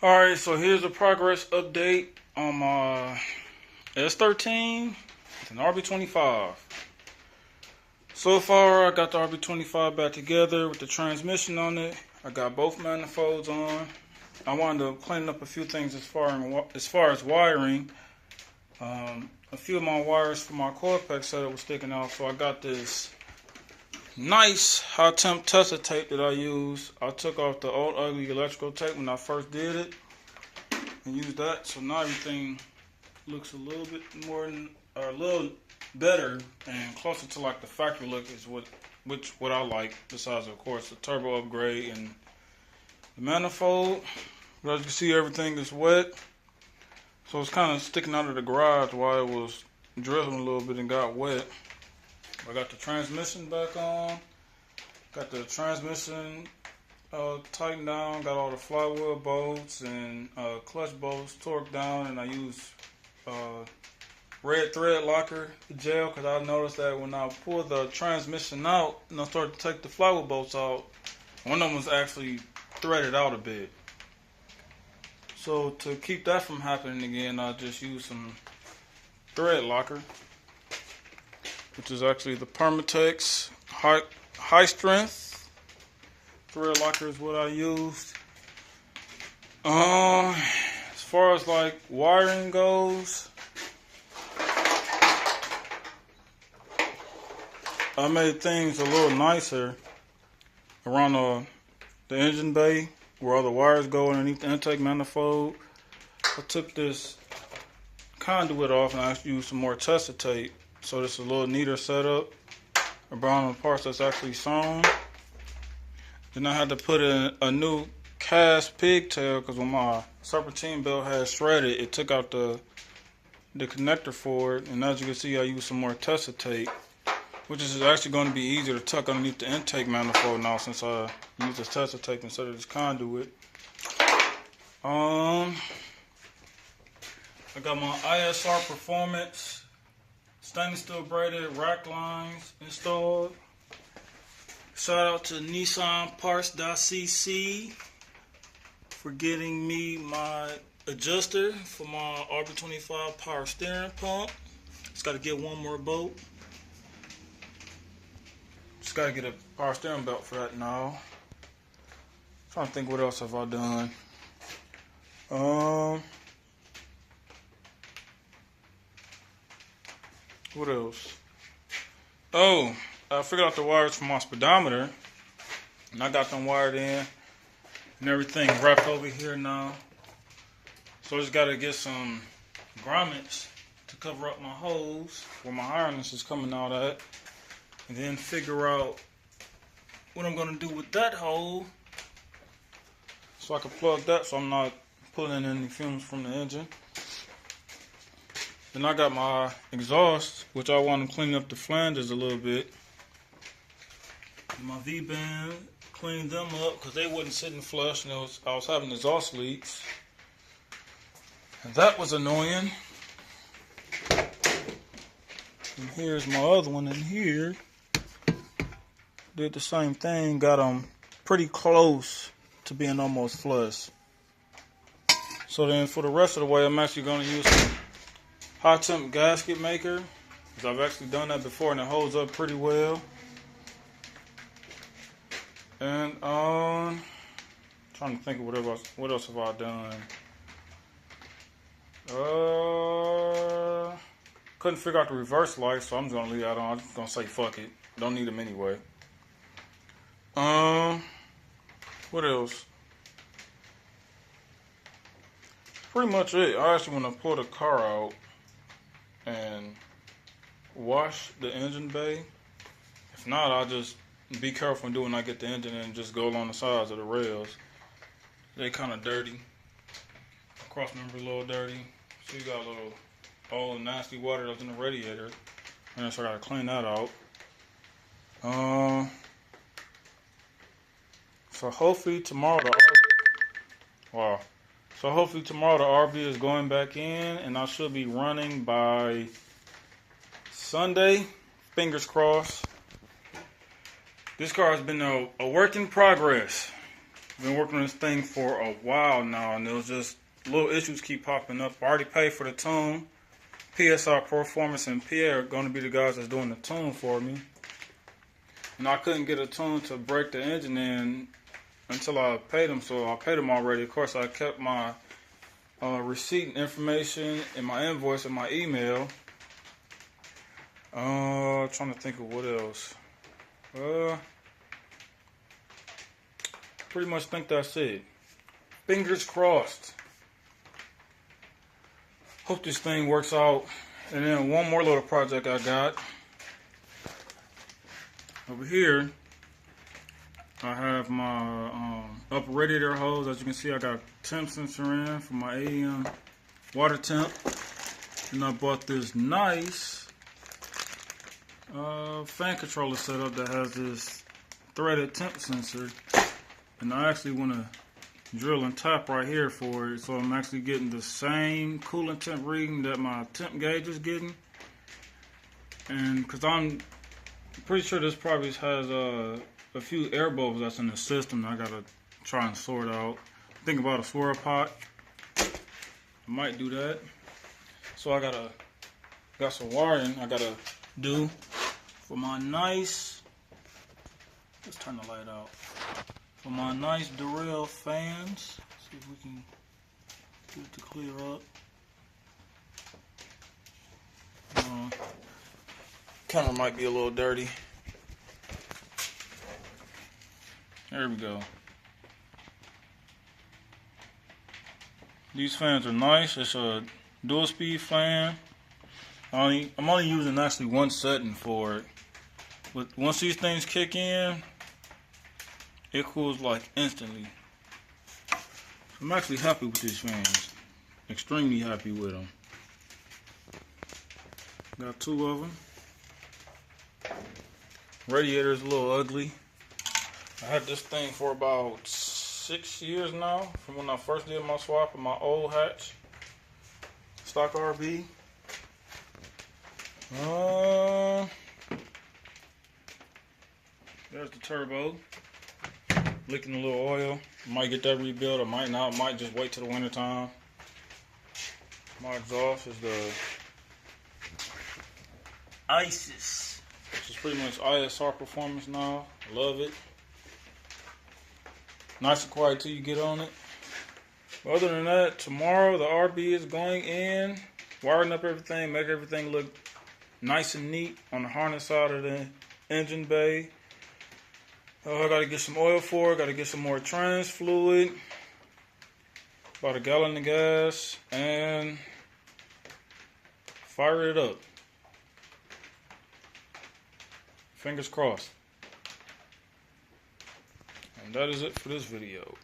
Alright, so here's a progress update on my S13. It's an Rb25. So far, I got the Rb25 back together with the transmission on it. I got both manifolds on. I wanted to clean up a few things as far as wiring. A few of my wires for my Cortex setup was sticking out, so I got this nice high temp tester tape that I use. I took off the old ugly electrical tape when I first did it and used that, so now everything looks a little bit more, or a little better and closer to like the factory look is what I like, besides of course the turbo upgrade and the manifold. But as you can see, everything is wet, so it's kind of sticking out of the garage while it was drizzling a little bit and got wet. I got the transmission back on, got the transmission tightened down, got all the flywheel bolts and clutch bolts torqued down, and I use red thread locker gel because I noticed that when I pulled the transmission out and I started to take the flywheel bolts out, one of them was actually threaded out a bit. So to keep that from happening again, I just used some thread locker, which is actually the Permatex high strength thread locker is what I used. As far as like wiring goes, I made things a little nicer around the engine bay where all the wires go underneath the intake manifold. I took this conduit off and I used some more tester tape, so this is a little neater setup around the parts that's actually sewn. Then I had to put in a new cast pigtail because when my serpentine belt had shredded, it took out the connector for it. And as you can see, I used some more tester tape, which is actually going to be easier to tuck underneath the intake manifold now since I used this tester tape instead of this conduit. I got my ISR Performance stainless steel braided rack lines installed. Shout out to Nissan Parts.cc for getting me my adjuster for my Rb25 power steering pump. Just got to get one more bolt. Just got to get a power steering belt for that now. Trying to think what else have I done. What else? Oh, I figured out the wires for my speedometer, and I got them wired in and everything wrapped over here now. So I just got to get some grommets to cover up my holes where my harness is coming out at, and then figure out what I'm going to do with that hole so I can plug that so I'm not pulling in any fumes from the engine. Then I got my exhaust, which I want to clean up the flanges a little bit. My V-band, cleaned them up because they wasn't sitting flush and I was having exhaust leaks. And that was annoying. And here's my other one in here. Did the same thing, got them pretty close to being almost flush. So then for the rest of the way, I'm actually going to use some high temp gasket maker, because I've actually done that before and it holds up pretty well. And trying to think of what else have I done. Couldn't figure out the reverse lights, so I'm just gonna leave that on. I'm just gonna say fuck it. Don't need them anyway. What else? Pretty much it. I actually want to pull the car out and wash the engine bay. If not, I'll just be careful and do when I get the engine and just go along the sides of the rails. They kind of dirty. Cross member a little dirty. So you got a little old nasty water that's in the radiator. And so I gotta clean that out. So hopefully tomorrow the RV is going back in and I should be running by Sunday. Fingers crossed. This car has been a work in progress. Been working on this thing for a while now, and there was just little issues keep popping up. I already paid for the tune. PSI Performance and PA are going to be the guys that's doing the tune for me. And I couldn't get a tune to break the engine in until I paid them, so I paid them already. Of course, I kept my receipt information and my invoice in my email. Trying to think of what else. Pretty much think that's it. Fingers crossed. Hope this thing works out. And then one more little project I got. Over here, I have my upper radiator hose. As you can see, I got a temp sensor in for my AEM water temp. And I bought this nice fan controller setup that has this threaded temp sensor. And I actually want to drill and tap right here for it, so I'm actually getting the same coolant temp reading that my temp gauge is getting. And because I'm pretty sure this probably has a few air bubbles that's in the system I gotta try and sort out. Think about a swirl pot. I might do that. So I got some wiring I gotta do for my nice. Let's turn the light out. For my nice Durrell fans. See if we can get it to clear up. Camera might be a little dirty. There we go. These fans are nice. It's a dual speed fan. I'm only using actually one setting for it. But once these things kick in, it cools like instantly. I'm actually happy with these fans. Extremely happy with them. Got two of them. Radiator's a little ugly. I had this thing for about 6 years now, from when I first did my swap of my old hatch. Stock RB. There's the turbo. Leaking a little oil. Might get that rebuilt, or might not. Might just wait till the winter time. My exhaust is the ISIS, which is pretty much ISR performance now. Love it. Nice and quiet till you get on it. But other than that, tomorrow the RB is going in, wiring up everything, make everything look nice and neat on the harness side of the engine bay. I gotta get some oil for it, gotta get some more trans fluid, about a gallon of gas, and fire it up. Fingers crossed. And that is it for this video.